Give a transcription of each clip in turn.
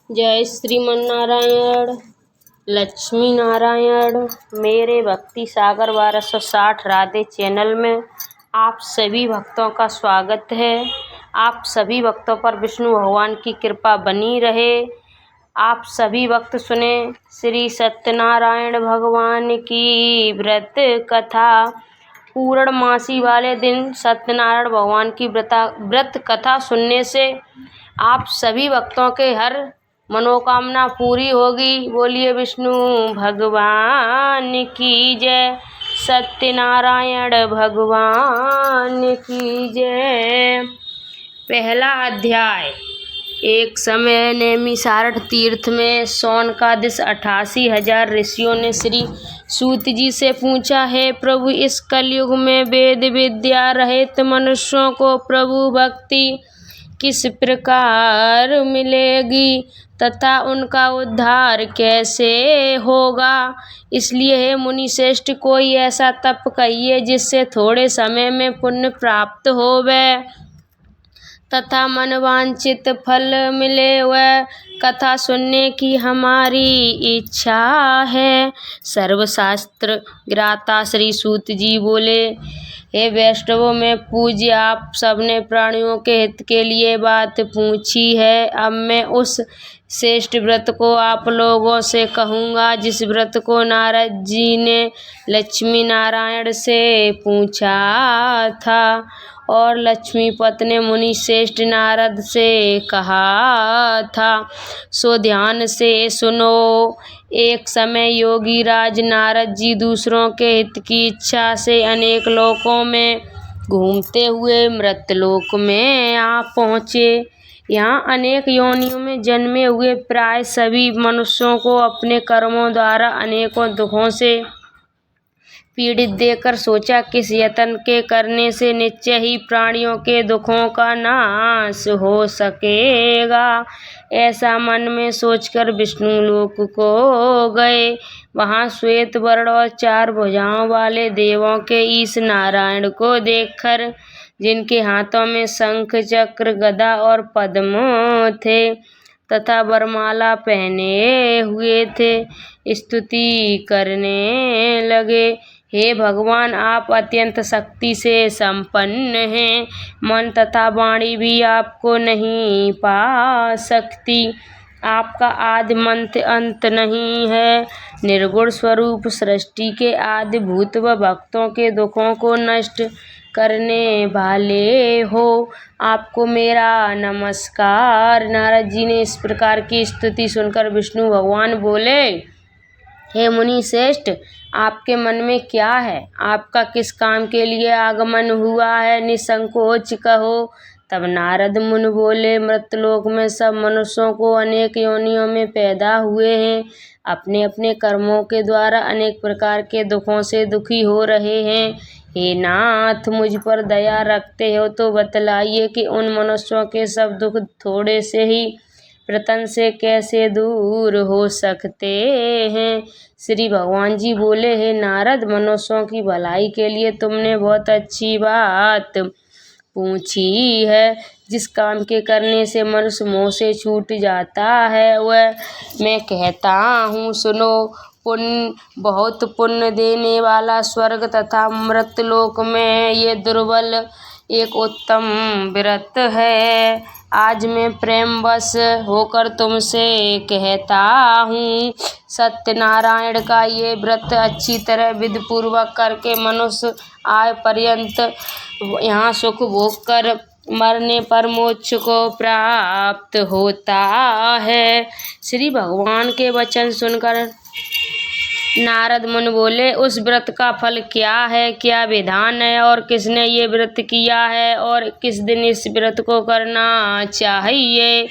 जय श्रीमन्नारायण। लक्ष्मी नारायण। मेरे भक्ति सागर 1260 राधे चैनल में आप सभी भक्तों का स्वागत है। आप सभी भक्तों पर विष्णु भगवान की कृपा बनी रहे। आप सभी भक्त सुने श्री सत्यनारायण भगवान की व्रत कथा। पूर्णमासी वाले दिन सत्यनारायण भगवान की व्रत कथा सुनने से आप सभी भक्तों के हर मनोकामना पूरी होगी। बोलिए विष्णु भगवान की जय, सत्यनारायण भगवान की जय। पहला अध्याय। एक समय नैमिषारण्य तीर्थ में शौनकादिक 88,000 ऋषियों ने श्री सूत जी से पूछा, हे प्रभु, इस कलयुग में वेद विद्या रहित मनुष्यों को प्रभु भक्ति किस प्रकार मिलेगी तथा उनका उद्धार कैसे होगा। इसलिए हे मुनि श्रेष्ठ, कोई ऐसा तप कहिए जिससे थोड़े समय में पुण्य प्राप्त होवे तथा मनवांछित फल मिले। वह कथा सुनने की हमारी इच्छा है। सर्वशास्त्र ज्ञाता श्री सूत जी बोले, हे वैष्णवों में पूज्य, आप सबने प्राणियों के हित के लिए बात पूछी है। अब मैं उस श्रेष्ठ व्रत को आप लोगों से कहूँगा जिस व्रत को नारद जी ने लक्ष्मी नारायण से पूछा था और लक्ष्मीपति ने मुनि श्रेष्ठ नारद से कहा था। सो ध्यान से सुनो। एक समय योगी राज नारद जी दूसरों के हित की इच्छा से अनेक लोकों में घूमते हुए मृतलोक में आ पहुँचे। यहाँ अनेक योनियों में जन्मे हुए प्राय सभी मनुष्यों को अपने कर्मों द्वारा अनेकों दुखों से पीड़ित देखकर सोचा, किस यत्न के करने से निश्चय ही प्राणियों के दुखों का नाश हो सकेगा। ऐसा मन में सोचकर विष्णु लोक को गए। वहाँ श्वेत वर्ण और 4 भुजाओं वाले देवों के ईश नारायण को देखकर, जिनके हाथों में शंख चक्र गदा और पद्म थे तथा वरमाला पहने हुए थे, स्तुति करने लगे। हे भगवान, आप अत्यंत शक्ति से संपन्न हैं। मन तथा वाणी भी आपको नहीं पा सकती। आपका आदि मध्य अंत नहीं है। निर्गुण स्वरूप सृष्टि के आदि भूत व भक्तों के दुखों को नष्ट करने वाले हो। आपको मेरा नमस्कार। नारद जी ने इस प्रकार की स्तुति सुनकर विष्णु भगवान बोले, हे मुनि श्रेष्ठ, आपके मन में क्या है? आपका किस काम के लिए आगमन हुआ है? निसंकोच कहो। तब नारद मुनि बोले, मृतलोक में सब मनुष्यों को अनेक योनियों में पैदा हुए हैं, अपने अपने कर्मों के द्वारा अनेक प्रकार के दुखों से दुखी हो रहे हैं। हे नाथ, मुझ पर दया रखते हो तो बतलाइए कि उन मनुष्यों के सब दुख थोड़े से ही प्रतन से कैसे दूर हो सकते हैं। श्री भगवान जी बोले, हे नारद, मनुष्यों की भलाई के लिए तुमने बहुत अच्छी बात पूछी है। जिस काम के करने से मनुष्य मोह से छूट जाता है वह मैं कहता हूँ, सुनो। बहुत पुण्य देने वाला स्वर्ग तथा मृतलोक में ये दुर्बल एक उत्तम व्रत है। आज मैं प्रेमवश होकर तुमसे कहता हूँ, सत्यनारायण का ये व्रत अच्छी तरह विधि पूर्वक करके मनुष्य आय पर्यंत यहाँ सुख भोग कर मरने पर मोक्ष को प्राप्त होता है। श्री भगवान के वचन सुनकर नारद मुनि बोले, उस व्रत का फल क्या है, क्या विधान है और किसने ये व्रत किया है और किस दिन इस व्रत को करना चाहिए,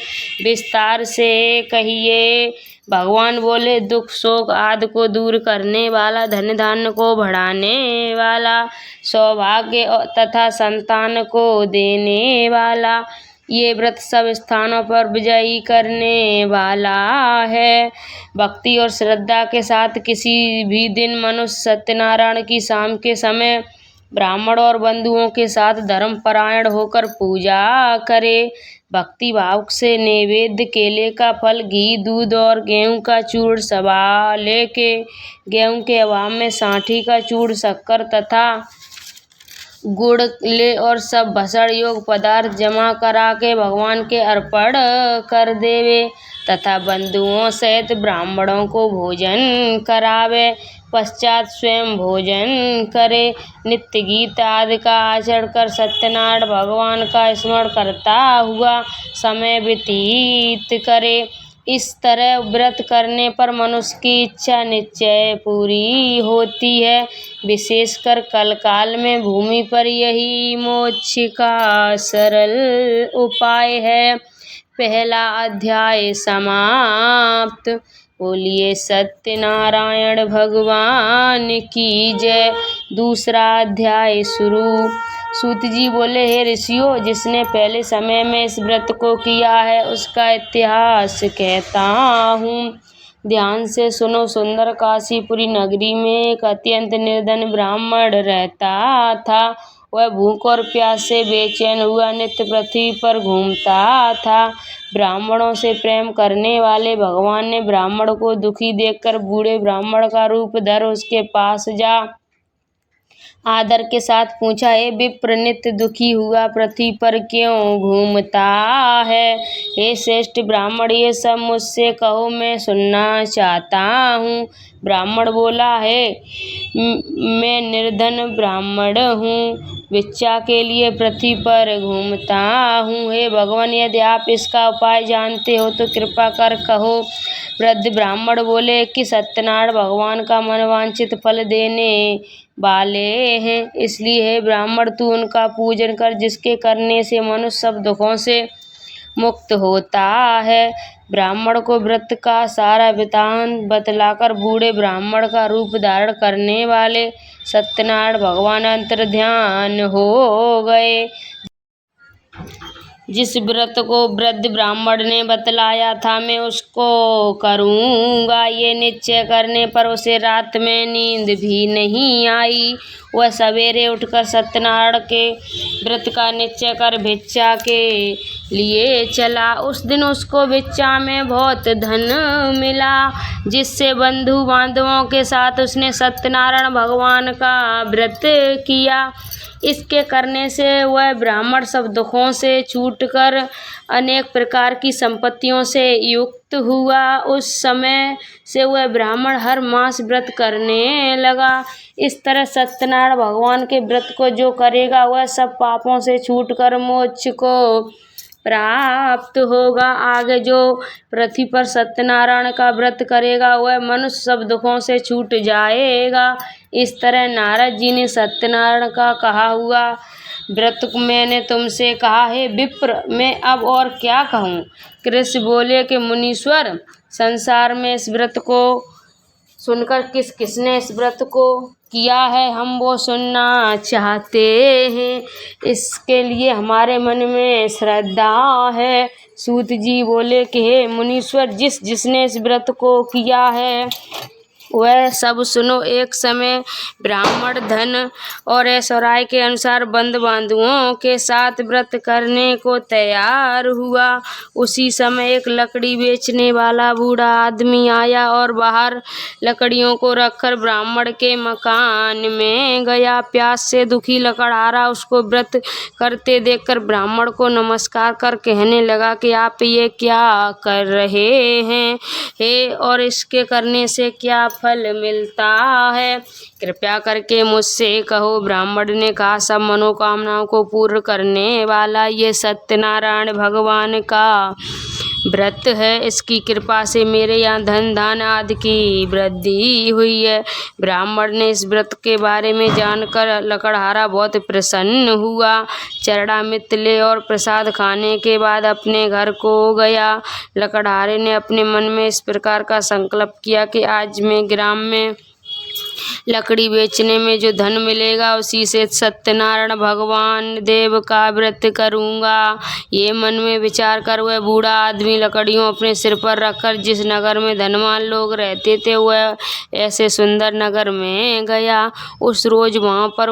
विस्तार से कहिए। भगवान बोले, दुख शोक आदि को दूर करने वाला, धन धान्य को बढ़ाने वाला, सौभाग्य तथा संतान को देने वाला, ये व्रत सब स्थानों पर विजयी करने वाला है। भक्ति और श्रद्धा के साथ किसी भी दिन मनुष्य सत्यनारायण की शाम के समय ब्राह्मण और बंधुओं के साथ धर्म परायण होकर पूजा करे भक्ति भाव से नैवेद्य केले का फल, घी, दूध और गेहूं का चूर्ण, सवाले के गेहूं के अभाव में सांठी का चूर्ण, शक्कर तथा गुड़ ले और सब भसड़ योग पदार्थ जमा करा के भगवान के अर्पण कर देवे तथा बंधुओं सहित ब्राह्मणों को भोजन करावे। पश्चात स्वयं भोजन करे। नित्य गीत आदि का आचरण कर सत्यनारायण भगवान का स्मरण करता हुआ समय व्यतीत करे। इस तरह व्रत करने पर मनुष्य की इच्छा निश्चय पूरी होती है। विशेषकर कलकाल में भूमि पर यही मोक्ष का सरल उपाय है। पहला अध्याय समाप्त। बोलिए सत्यनारायण भगवान की जय। दूसरा अध्याय शुरू। सूत जी बोले, हे ऋषियों, जिसने पहले समय में इस व्रत को किया है उसका इतिहास कहता हूँ। ध्यान से सुनो। सुंदर काशीपुरी नगरी में एक अत्यंत निर्धन ब्राह्मण रहता था। वह भूख और प्यास से बेचैन हुआ नित्य पृथ्वी पर घूमता था। ब्राह्मणों से प्रेम करने वाले भगवान ने ब्राह्मण को दुखी देखकर बूढ़े ब्राह्मण का रूप धर उसके पास जा आदर के साथ पूछा, हे विप्र, नित्य दुखी हुआ पृथ्वी पर क्यों घूमता है? हे श्रेष्ठ ब्राह्मण, ये सब मुझसे कहो, मैं सुनना चाहता हूँ। ब्राह्मण बोला, है मैं निर्धन ब्राह्मण हूँ, भिक्षा के लिए पृथ्वी पर घूमता हूँ। हे भगवान, यदि आप इसका उपाय जानते हो तो कृपा कर कहो। वृद्ध ब्राह्मण बोले कि सत्यनारायण भगवान का मनवांछित फल देने वाले हैं, इसलिए हे ब्राह्मण, तू उनका पूजन कर, जिसके करने से मनुष्य सब दुखों से मुक्त होता है। ब्राह्मण को व्रत का सारा वृत्तांत बतलाकर बूढ़े ब्राह्मण का रूप धारण करने वाले सत्यनारायण भगवान अंतर्ध्यान हो गए। जिस व्रत को वृद्ध ब्राह्मण ने बतलाया था मैं उसको करूँगा, ये निश्चय करने पर उसे रात में नींद भी नहीं आई। वह सवेरे उठकर सत्यनारायण के व्रत का निश्चय कर भिक्षा के लिए चला। उस दिन उसको भिक्षा में बहुत धन मिला, जिससे बंधु बांधवों के साथ उसने सत्यनारायण भगवान का व्रत किया। इसके करने से वह ब्राह्मण सब दुखों से छूटकर अनेक प्रकार की संपत्तियों से युक्त हुआ। उस समय से वह ब्राह्मण हर मास व्रत करने लगा। इस तरह सत्यनारायण भगवान के व्रत को जो करेगा वह सब पापों से छूटकर मोक्ष को प्राप्त होगा। आगे जो पृथ्वी पर सत्यनारायण का व्रत करेगा वह मनुष्य सब दुखों से छूट जाएगा। इस तरह नारद जी ने सत्यनारायण का कहा हुआ व्रत मैंने तुमसे कहा है विप्र, मैं अब और क्या कहूँ। कृष्ण बोले कि मुनीश्वर, संसार में इस व्रत को सुनकर किस किसने इस व्रत को किया है हम वो सुनना चाहते हैं। इसके लिए हमारे मन में श्रद्धा है। सूत जी बोले कि हे मुनीश्वर, जिसने इस व्रत को किया है वह सब सुनो। एक समय ब्राह्मण धन और ऐश्वर्य के अनुसार बंधु बांधवों के साथ व्रत करने को तैयार हुआ। उसी समय एक लकड़ी बेचने वाला बूढ़ा आदमी आया और बाहर लकड़ियों को रखकर ब्राह्मण के मकान में गया। प्यास से दुखी लकड़हारा उसको व्रत करते देखकर ब्राह्मण को नमस्कार कर कहने लगा कि आप ये क्या कर रहे हैं और इसके करने से क्या फल मिलता है, कृपया करके मुझसे कहो। ब्राह्मण ने कहा, सब मनोकामनाओं को पूर्ण करने वाला ये सत्यनारायण भगवान का व्रत है। इसकी कृपा से मेरे यहाँ धन धान आदि की वृद्धि हुई है। ब्राह्मण ने इस व्रत के बारे में जानकर लकड़हारा बहुत प्रसन्न हुआ। चरणामृत ले और प्रसाद खाने के बाद अपने घर को गया। लकड़हारे ने अपने मन में इस प्रकार का संकल्प किया कि आज मैं ग्राम में लकड़ी बेचने में जो धन मिलेगा उसी से सत्यनारायण भगवान देव का व्रत करूँगा। ये मन में विचार कर वह बूढ़ा आदमी लकड़ियों अपने सिर पर रखकर जिस नगर में धनवान लोग रहते थे वह ऐसे सुंदर नगर में गया। उस रोज वहाँ पर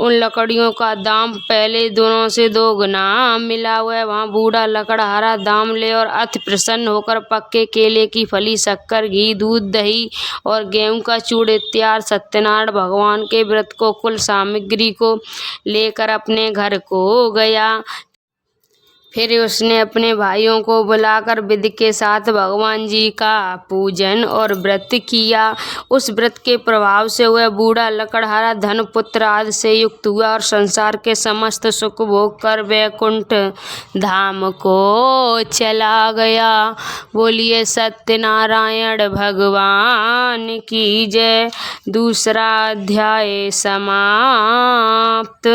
उन लकड़ियों का दाम पहले दोनों से 2 गुना मिला हुआ है। वहाँ बूढ़ा लकड़हारा दाम ले और अति प्रसन्न होकर पक्के केले की फली, शक्कर, घी, दूध, दही और गेहूं का चूड़ इत्यादि सत्यनारायण भगवान के व्रत को कुल सामग्री को लेकर अपने घर को गया। फिर उसने अपने भाइयों को बुलाकर विधि के साथ भगवान जी का पूजन और व्रत किया। उस व्रत के प्रभाव से वह बूढ़ा लकड़हारा धन पुत्र आदि से युक्त हुआ और संसार के समस्त सुख भोग कर वैकुंठ धाम को चला गया। बोलिए सत्यनारायण भगवान की जय। दूसरा अध्याय समाप्त।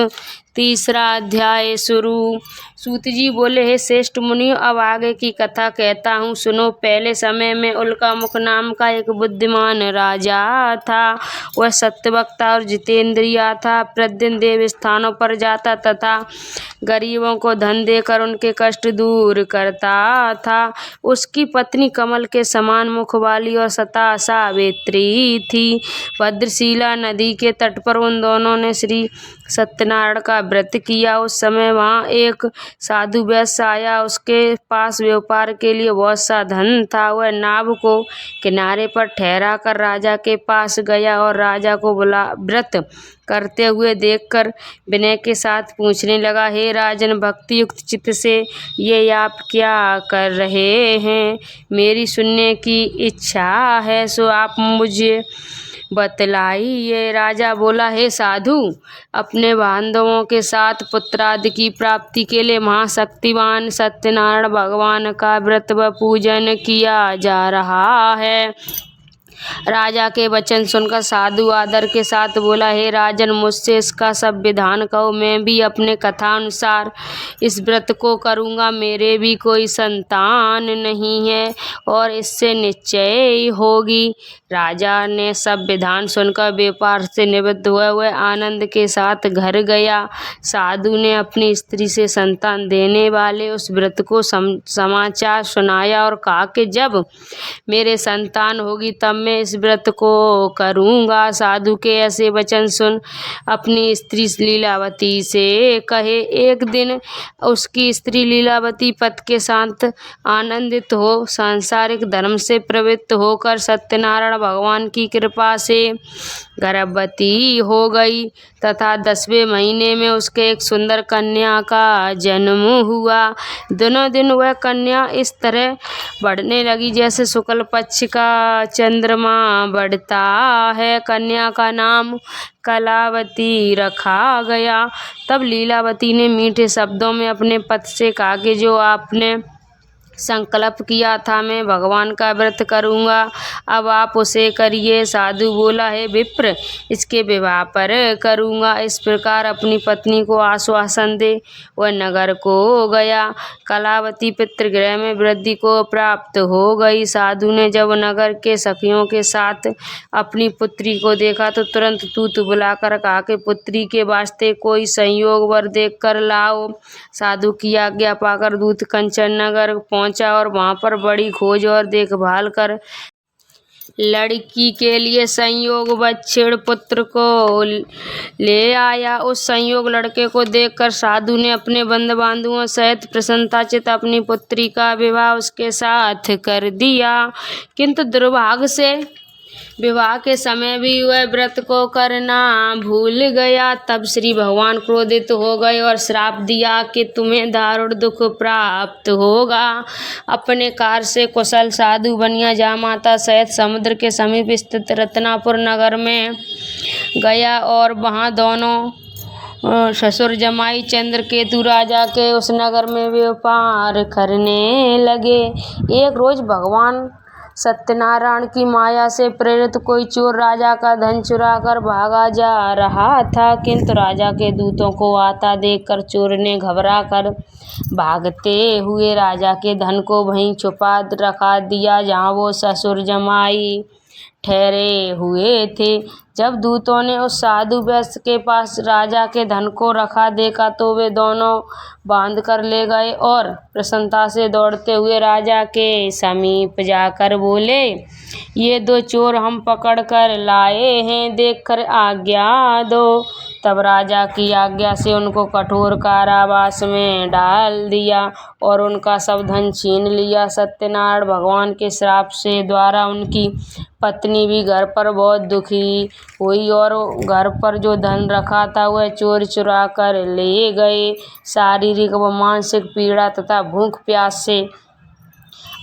तीसरा अध्याय शुरू। सूत जी बोले, हे श्रेष्ठ मुनि, अब आगे की कथा कहता हूँ, सुनो। पहले समय में उल्कामुख नाम का एक बुद्धिमान राजा था। वह सत्यवक्ता और जितेंद्रिया था। प्रतिदिन देव स्थानों पर जाता तथा गरीबों को धन देकर उनके कष्ट दूर करता था। उसकी पत्नी कमल के समान मुख वाली और सता सावित्री थी। भद्रशिला नदी के तट पर उन दोनों ने श्री सत्यनारायण का व्रत किया। उस समय वहाँ एक साधु वैश्य आया। उसके पास व्यापार के लिए बहुत सा धन था। वह नाव को किनारे पर ठहरा कर राजा के पास गया और राजा को व्रत करते हुए देखकर विनय के साथ पूछने लगा, हे राजन, भक्ति युक्त चित्त से ये आप क्या कर रहे हैं? मेरी सुनने की इच्छा है, सो आप मुझे बतलाइए। राजा बोला, हे साधु, अपने बांधवों के साथ पुत्रादि की प्राप्ति के लिए महाशक्तिवान सत्यनारायण भगवान का व्रत व पूजन किया जा रहा है। राजा के वचन सुनकर साधु आदर के साथ बोला, हे राजन, मुझसे इसका सब विधान कहो, मैं भी अपने कथा अनुसार इस व्रत को करूँगा। मेरे भी कोई संतान नहीं है और इससे निश्चय होगी। राजा ने सब विधान सुनकर व्यापार से निवृत्त हुए हुए आनंद के साथ घर गया। साधु ने अपनी स्त्री से संतान देने वाले उस व्रत को समाचार सुनाया और कहा कि जब मेरे संतान होगी तब मैं इस व्रत को करूँगा। साधु के ऐसे वचन सुन अपनी स्त्री लीलावती से कहे। एक दिन उसकी स्त्री लीलावती पति के साथ आनंदित हो सांसारिक धर्म से प्रवृत्त होकर सत्यनारायण भगवान की कृपा से गर्भवती हो गई तथा 10वें महीने में उसके एक सुंदर कन्या का जन्म हुआ। दिनों दिन वह कन्या इस तरह बढ़ने लगी जैसे शुक्ल पक्ष का चंद्रमा बढ़ता है। कन्या का नाम कलावती रखा गया। तब लीलावती ने मीठे शब्दों में अपने पति से कहा कि जो आपने संकल्प किया था, मैं भगवान का व्रत करूँगा, अब आप उसे करिए। साधु बोला, है विप्र, इसके विवाह पर करूँगा। इस प्रकार अपनी पत्नी को आश्वासन दे वह नगर को गया। कलावती पितृगृह में वृद्धि को प्राप्त हो गई। साधु ने जब नगर के सखियों के साथ अपनी पुत्री को देखा तो तुरंत दूत बुलाकर कहा कि पुत्री के वास्ते कोई संयोग वर देख कर लाओ। साधु की आज्ञा पाकर दूत कंचन नगर पहुंचा और वहां पर बड़ी खोज और देखभाल कर लड़की के लिए संयोग बच्छेड़ पुत्र को ले आया। उस संयोग लड़के को देखकर साधु ने अपने बंधु बांधुओं सहित प्रसन्नताचित अपनी पुत्री का विवाह उसके साथ कर दिया। किंतु दुर्भाग्य से विवाह के समय भी वह व्रत को करना भूल गया। तब श्री भगवान क्रोधित हो गए और श्राप दिया कि तुम्हें दारुण दुख प्राप्त होगा। अपने कार्य से कुशल साधु बनिया जामाता सहित समुद्र के समीप स्थित रत्नापुर नगर में गया और वहाँ दोनों ससुर जमाई चंद्रकेतु राजा के उस नगर में व्यापार करने लगे। एक रोज भगवान सत्यनारायण की माया से प्रेरित कोई चोर राजा का धन चुरा कर भागा जा रहा था, किंतु राजा के दूतों को आता देखकर चोर ने घबरा कर भागते हुए राजा के धन को वहीं छुपा रखा दिया जहाँ वो ससुर जमाई ठहरे हुए थे। जब दूतों ने उस साधु वैश्य के पास राजा के धन को रखा देखा तो वे दोनों बांध कर ले गए और प्रसन्नता से दौड़ते हुए राजा के समीप जाकर बोले, ये 2 चोर हम पकड़ कर लाए हैं, देखकर आज्ञा दो। तब राजा की आज्ञा से उनको कठोर कारावास में डाल दिया और उनका सब धन छीन लिया। सत्यनारायण भगवान के श्राप से द्वारा उनकी पत्नी भी घर पर बहुत दुखी हुई और घर पर जो धन रखा था वह चोर चुरा कर ले गए। शारीरिक व मानसिक पीड़ा तथा भूख प्यास से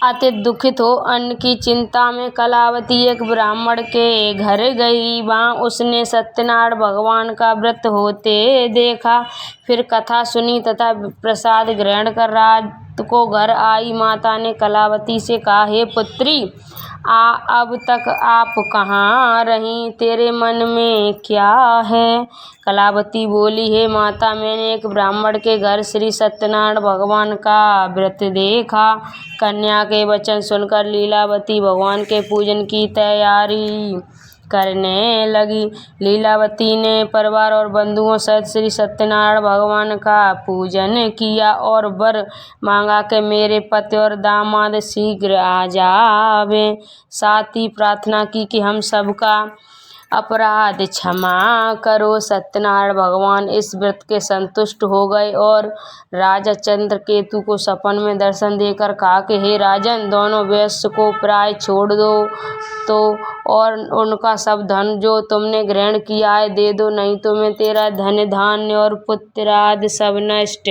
अति दुखित हो अन्न की चिंता में कलावती एक ब्राह्मण के घर गई। वहाँ उसने सत्यनारायण भगवान का व्रत होते देखा। फिर कथा सुनी तथा प्रसाद ग्रहण कर रात को घर आई। माता ने कलावती से कहा, हे पुत्री, अब तक आप कहाँ रहीं? तेरे मन में क्या है? कलावती बोली, हे माता, मैंने एक ब्राह्मण के घर श्री सत्यनारायण भगवान का व्रत देखा। कन्या के वचन सुनकर लीलावती भगवान के पूजन की तैयारी करने लगी। लीलावती ने परिवार और बंधुओं सहित श्री सत्यनारायण भगवान का पूजन किया और वर मांगा कि मेरे पति और दामाद शीघ्र आ जावे। साथ ही प्रार्थना की कि हम सबका अपराध क्षमा करो। सत्यनारायण भगवान इस व्रत के संतुष्ट हो गए और राजा चंद्रकेतु को सपन में दर्शन देकर कहा कि हे राजन, दोनों वैश्य को प्राय छोड़ दो तो और उनका सब धन जो तुमने ग्रहण किया है दे दो, नहीं तो मैं तेरा धन धान्य और पुत्र आदि सब नष्ट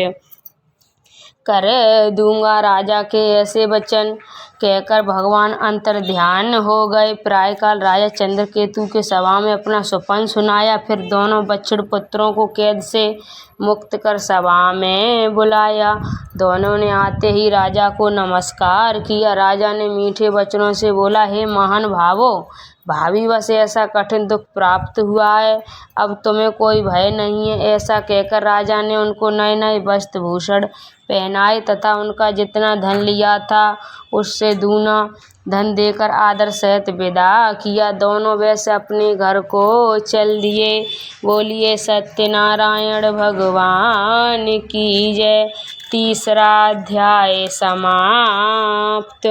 कर दूंगा। राजा के ऐसे वचन कहकर भगवान अंतर्ध्यान हो गए। प्रायःकाल राजा चंद्रकेतु के सभा में अपना स्वप्न सुनाया। फिर दोनों बछड़ पुत्रों को कैद से मुक्त कर सभा में बुलाया। दोनों ने आते ही राजा को नमस्कार किया। राजा ने मीठे वचनों से बोला, हे महान भावो, भाभी बस ऐसा कठिन दुख प्राप्त हुआ है, अब तुम्हें कोई भय नहीं है। ऐसा कहकर राजा ने उनको नए नए वस्त्र भूषण पहनाए तथा उनका जितना धन लिया था उससे दूना धन देकर आदर सहित विदा किया। दोनों वैसे अपने घर को चल दिए। बोलिए सत्यनारायण भगवान की जय। तीसरा अध्याय समाप्त।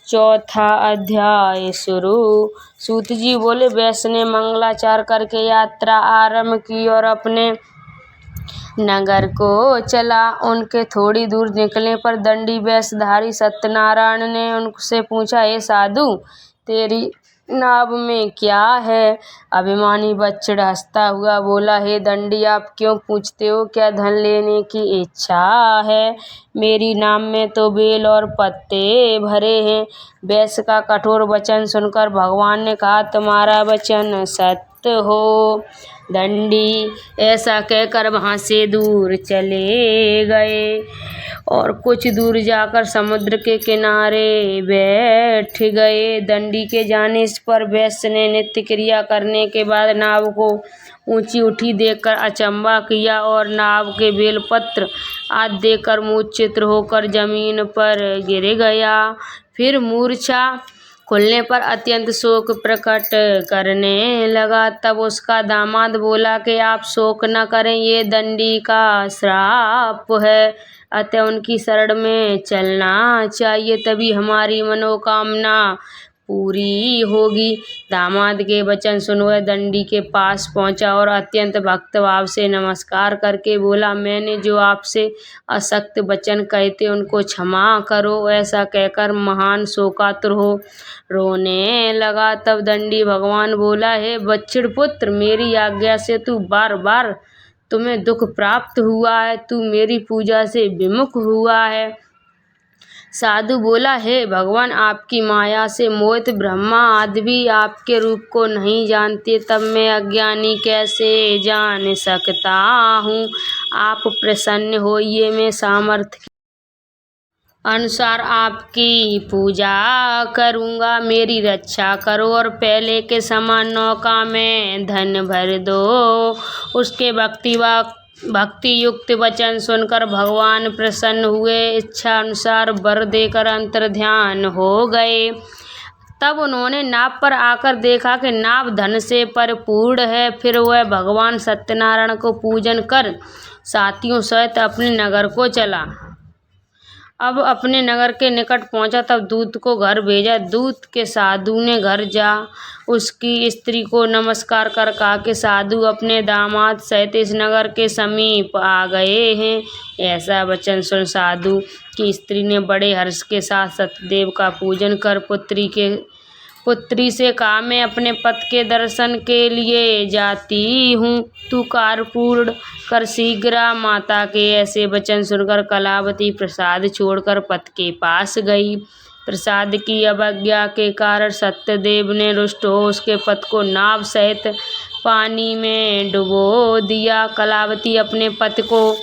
चौथा अध्याय शुरू। सूत जी बोले, वैश्य ने मंगलाचार करके यात्रा आरंभ की और अपने नगर को चला। उनके थोड़ी दूर निकलने पर दंडी वेशधारी सत्यनारायण ने उनसे पूछा, हे साधु, तेरी नाभ में क्या है? अभिमानी बछड़ हंसता हुआ बोला, हे दंडी, आप क्यों पूछते हो? क्या धन लेने की इच्छा है? मेरी नाभ में तो बेल और पत्ते भरे हैं। वैश्य का कठोर वचन सुनकर भगवान ने कहा, तुम्हारा वचन सत्य हो। दंडी ऐसा कहकर वहाँ से दूर चले गए और कुछ दूर जाकर समुद्र के किनारे बैठ गए। दंडी के जाने पर वैश्य ने नित्य क्रिया करने के बाद नाव को ऊंची उठी देखकर अचंभा किया और नाव के बेलपत्र आदि देकर मूर्छित होकर जमीन पर गिर गया। फिर मूर्छा खुलने पर अत्यंत शोक प्रकट करने लगा। तब उसका दामाद बोला कि आप शोक न करें, ये दंडी का श्राप है, अतः उनकी शरण में चलना चाहिए, तभी हमारी मनोकामना पूरी होगी। दामाद के वचन सुन वह दंडी के पास पहुंचा और अत्यंत भक्त भाव से नमस्कार करके बोला, मैंने जो आपसे असक्त वचन कहे थे उनको क्षमा करो। ऐसा कहकर महान शोकातुर हो रोने लगा। तब दंडी भगवान बोला, हे बछड़ पुत्र, मेरी आज्ञा से तू बार बार तुम्हें दुख प्राप्त हुआ है, तू मेरी पूजा से विमुख हुआ है। साधु बोला, हे भगवान, आपकी माया से मोहित ब्रह्मा आदि भी आपके रूप को नहीं जानते, तब मैं अज्ञानी कैसे जान सकता हूँ? आप प्रसन्न होइए, मैं सामर्थ्य अनुसार आपकी पूजा करूँगा। मेरी रक्षा करो और पहले के समान नौका में धन भर दो। उसके भक्ति युक्त वचन सुनकर भगवान प्रसन्न हुए, इच्छा अनुसार वर देकर अंतर्ध्यान हो गए। तब उन्होंने नाव पर आकर देखा कि नाव धन से परिपूर्ण है। फिर वह भगवान सत्यनारायण को पूजन कर साथियों सहित अपने नगर को चला। अब अपने नगर के निकट पहुंचा, तब दूत को घर भेजा। दूत के साधु ने घर जा उसकी स्त्री को नमस्कार कर कहा कि साधु अपने दामाद सहित इस नगर के समीप आ गए हैं। ऐसा वचन सुन साधु की स्त्री ने बड़े हर्ष के साथ सत्यदेव का पूजन कर पुत्री से कहा, मैं अपने पति के दर्शन के लिए जाती हूँ, तू कार्य पूर्ण कर शीघ्र आ। माता के ऐसे वचन सुनकर कलावती प्रसाद छोड़कर पति के पास गई। प्रसाद की अवज्ञा के कारण सत्यदेव ने रुष्ट हो उसके पति को नाव सहित पानी में डुबो दिया। कलावती अपने पति को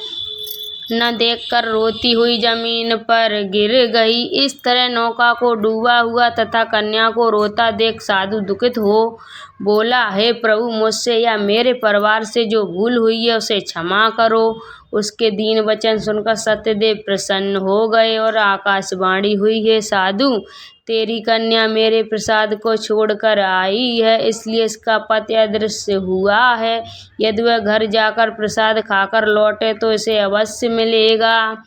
न देखकर रोती हुई जमीन पर गिर गई। इस तरह नौका को डूबा हुआ तथा कन्या को रोता देख साधु दुखित हो बोला, हे प्रभु, मुझसे या मेरे परिवार से जो भूल हुई है उसे क्षमा करो। उसके दीन वचन सुनकर सत्यदेव प्रसन्न हो गए और आकाशवाणी हुई, हे साधु, तेरी कन्या मेरे प्रसाद को छोड़कर आई है, इसलिए इसका पति अदृश्य हुआ है। यदि वह घर जाकर प्रसाद खाकर लौटे तो इसे अवश्य मिलेगा।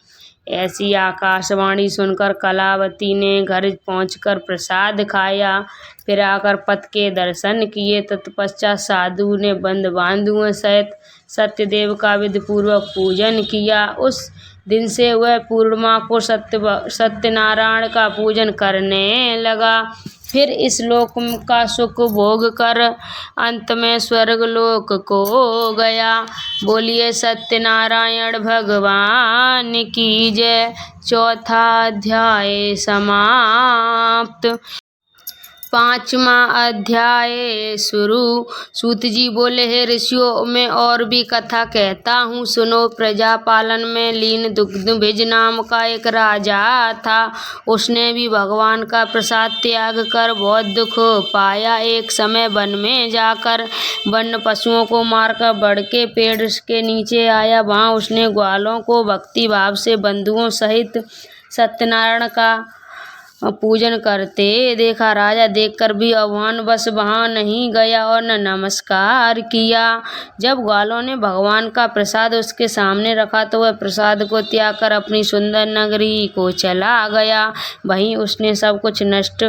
ऐसी आकाशवाणी सुनकर कलावती ने घर पहुंचकर प्रसाद खाया, फिर आकर पति के दर्शन किए। तत्पश्चात साधु ने बंधुओं सहित सत्यदेव का विधिपूर्वक पूजन किया। उस दिन से वह पूर्णिमा को सत्यनारायण का पूजन करने लगा। फिर इस लोक का सुख भोग कर अंत में स्वर्ग लोक को गया। बोलिए सत्यनारायण भगवान की जय। चौथा अध्याय समाप्त। पांचवा अध्याय शुरू। सूत जी बोले, हे ऋषियों, मैं और भी कथा कहता हूँ, सुनो। प्रजा पालन में लीन दुग्धभिज नाम का एक राजा था। उसने भी भगवान का प्रसाद त्याग कर बहुत दुख पाया। एक समय वन में जाकर वन्य पशुओं को मारकर बड़ के पेड़ के नीचे आया। वहाँ उसने ग्वालों को भक्ति भाव से बंधुओं सहित सत्यनारायण का पूजन करते देखा। राजा देखकर भी आह्वानवश वहां नहीं गया और न नमस्कार किया। जब ग्वालों ने भगवान का प्रसाद उसके सामने रखा तो वह प्रसाद को त्याग कर अपनी सुंदर नगरी को चला गया। वहीं उसने सब कुछ नष्ट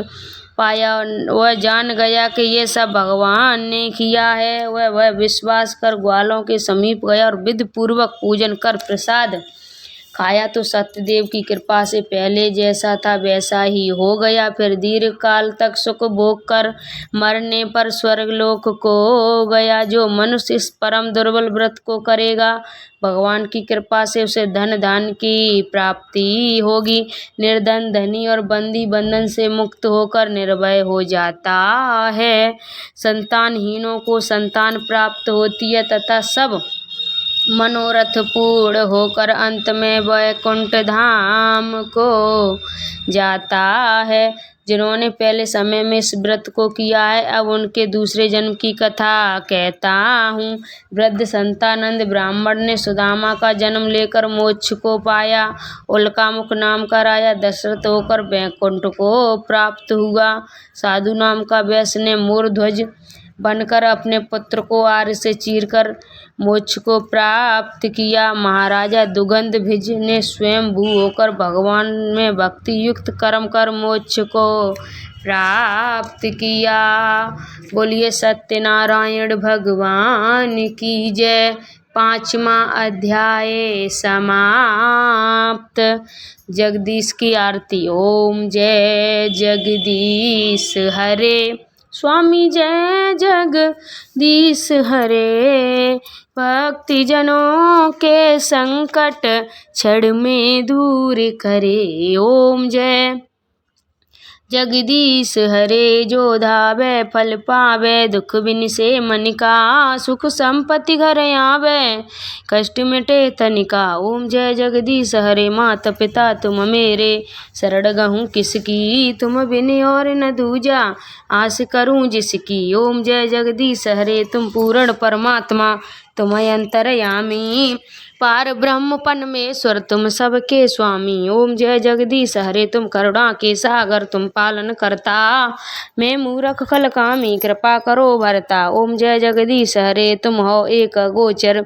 पाया। वह जान गया कि ये सब भगवान ने किया है। वह विश्वास कर ग्वालों के समीप गया और विधि पूर्वक पूजन कर प्रसाद खाया तो सत्यदेव की कृपा से पहले जैसा था वैसा ही हो गया। फिर दीर्घ काल तक सुख भोग कर मरने पर स्वर्गलोक को गया। जो मनुष्य इस परम दुर्बल व्रत को करेगा, भगवान की कृपा से उसे धन धान्य की प्राप्ति होगी। निर्धन धनी और बंदी बंधन से मुक्त होकर निर्भय हो जाता है। संतानहीनों को संतान प्राप्त होती है तथा सब मनोरथ पूर्ण होकर अंत में वैकुंठ धाम को जाता है। जिन्होंने पहले समय में इस व्रत को किया है, अब उनके दूसरे जन्म की कथा कहता हूँ। वृद्ध संतानंद ब्राह्मण ने सुदामा का जन्म लेकर मोक्ष को पाया। उल्कामुख नाम का राजा दशरथ होकर वैकुंठ को प्राप्त हुआ। साधु नाम का वैश्य ने मोरध्वज बनकर अपने पुत्र को आर्य से चीरकर मोक्ष को प्राप्त किया। महाराजा दुगंधभिज ने स्वयं भू होकर भगवान में भक्ति युक्त कर्म कर मोक्ष को प्राप्त किया। बोलिए सत्यनारायण भगवान की जय। पांचवा अध्याय समाप्त। जगदीश की आरती। ओम जय जगदीश हरे। स्वामी जय जगदीश हरे। भक्ति जनों के संकट क्षण में दूर करे। ओम जय जगदीश हरे। जो धावे फल पावे, दुख बिन से मन का। सुख संपत्ति घर आवे, कष्ट मिटे तनिका। ओम जय जगदीश हरे। माता पिता तुम मेरे, शरण गहूँ किसकी। तुम बिन और न दूजा, आस करूँ जिसकी। ओम जय जगदीश हरे। तुम पूर्ण परमात्मा, तुम अंतर्यामी। पार ब्रह्म परमेश्वर, तुम सबके स्वामी। ओम जय जगदीश हरे। तुम करुणा के सागर, तुम पालन करता। मैं मूर्ख खल कामी, कृपा करो भरता। ओम जय जगदीश हरे। तुम हो एक गोचर,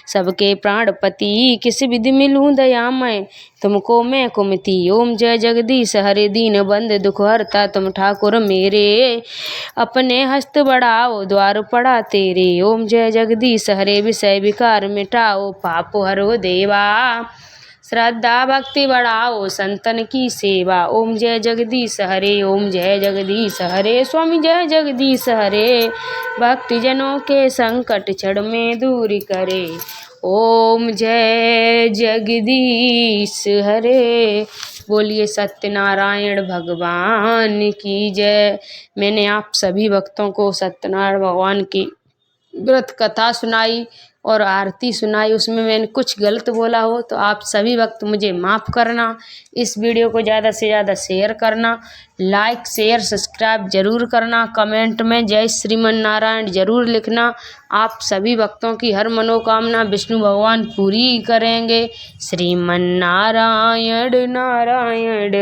सबके प्राणपति। किस विधि मिलूं दयामय, तुमको मैं कुमति। ओम जय जगदीश हरे दीन बंद दुख हरता तुम ठाकुर मेरे, अपने हस्त बढ़ाओ द्वार पड़ा तेरे। ओम जय जगदीश हरे विषय विकार मिटाओ पाप हरो देवा, श्रद्धा भक्ति बढ़ाओ संतन की सेवा। ओम जय जगदीश हरे, ओम जय जगदीश हरे, स्वामी जय जगदीश हरे, भक्तजनों के संकट क्षण में दूर करे। ओम जय जगदीश हरे। बोलिए सत्यनारायण भगवान की जय। मैंने आप सभी भक्तों को सत्यनारायण भगवान की व्रत कथा सुनाई और आरती सुनाई, उसमें मैंने कुछ गलत बोला हो तो आप सभी वक्त मुझे माफ़ करना। इस वीडियो को ज़्यादा से ज़्यादा शेयर करना, लाइक शेयर सब्सक्राइब जरूर करना, कमेंट में जय श्रीमन नारायण जरूर लिखना। आप सभी भक्तों की हर मनोकामना विष्णु भगवान पूरी करेंगे। श्रीमन नारायण नारायण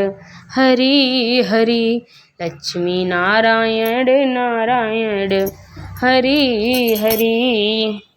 हरि हरि, लक्ष्मी नारायण नारायण हरि हरि।